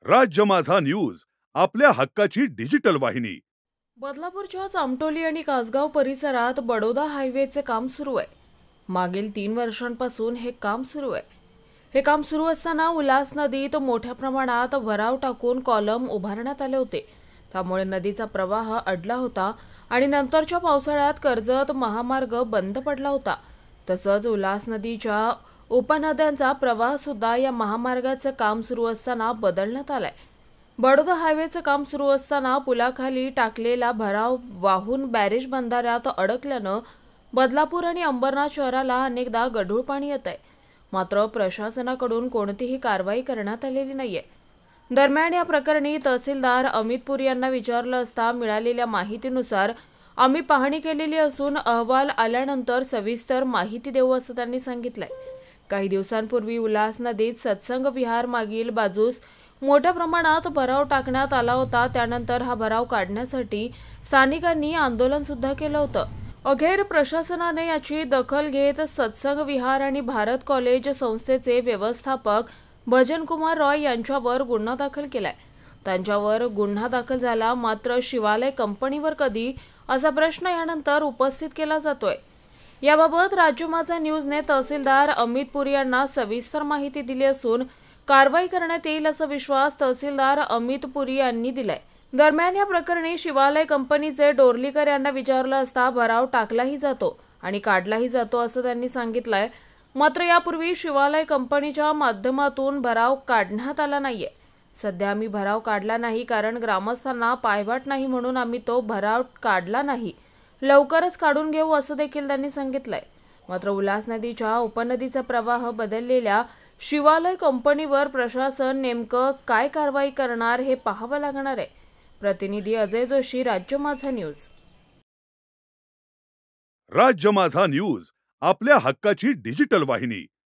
राज्य माझा न्यूज आपल्या हक्काची डिजिटल वाहिनी। बदलापूरच्या चामटोली आणि कासगाव परिसरात बडोदा हायवेचे काम सुरू आहे। मागील 3 वर्षांपासून हे काम सुरू आहे। हे काम सुरू असताना उल्हास नदीत मोठ्या प्रमाणात भराव टाकून कॉलम उभारण्यात आले होते। त्यामुळे नदीचा प्रवाह अडला होता आणि नंतरच्या पावसाळ्यात कर्जत महामार्ग बंद पडला होता। तसंच उल्हास नदीच्या उपनद्यांचा प्रवाह सुद्धा या महामार्गाचे काम सुरू असताना बदलण्यात आलाय। बडोदा हायवेचे काम सुरू असताना पुलाखाली टाकलेला भराव वाहून बॅरेज बंधाऱ्यात अडकल्यानं बदलापूर आणि अंबरनाथ शहराला अनेकदा गढूळ पाणी येत आहे। मात्र प्रशासनाकडून कोणतीही कारवाई करण्यात आलेली नाहीये। दरम्यान या प्रकरणी तहसीलदार अमित पुरी यांना विचारलं असता मिळालेल्या माहितीनुसार आम्ही पाहणी केलेली असून अहवाल आल्यानंतर सविस्तर माहिती देऊ असं त्यांनी सांगितलंय। काही दिवसांपूर्वी उल्हास नदीत सत्संग विहार मागील बाजूस मोठ्या प्रमाणात भराव टाकण्यात आला होता। त्यानंतर हा भराव काढण्यासाठी स्थानिकांनी आंदोलन सुद्धा केलं होतं। अखेर प्रशासनाने याची दखल घेत सत्संग विहार आणि भारत कॉलेज संस्थेचे व्यवस्थापक भजन कुमार रॉय यांच्यावर गुन्हा दाखल केलाय। त्यांच्यावर गुन्हा दाखल झाला, मात्र शिवालय कंपनीवर कधी असा प्रश्न यानंतर उपस्थित केला जातोय। याबाबत राज्य माझा न्यूजने तहसीलदार अमित पुरी यांना सविस्तर माहिती दिली असून कारवाई करण्यात येईल असा विश्वास तहसीलदार अमित पुरी यांनी दिलाय। दरम्यान या प्रकरणी शिवालय कंपनीचे डोरलीकर यांना विचारलं असता भराव टाकलाही जातो आणि काढलाही जातो असं त्यांनी सांगितलंय। मात्र यापूर्वी शिवालय कंपनीच्या माध्यमातून भराव काढण्यात आला नाहीये। सध्या आम्ही भराव काढला नाही कारण ग्रामस्थांना पायवाट नाही म्हणून आम्ही तो भराव काढला नाही, लवकरच काढून घेऊ असं देखील त्यांनी सांगितलंय। मात्र उल्हास नदीच्या उपनदीचा प्रवाह बदललेल्या शिवालय कंपनीवर प्रशासन नेमकं काय कारवाई करणार हे पाहावं लागणार आहे। प्रतिनिधी अजय जोशी, राज्य माझा न्यूज। राज्य माझा न्यूज आपल्या हक्काची डिजिटल वाहिनी।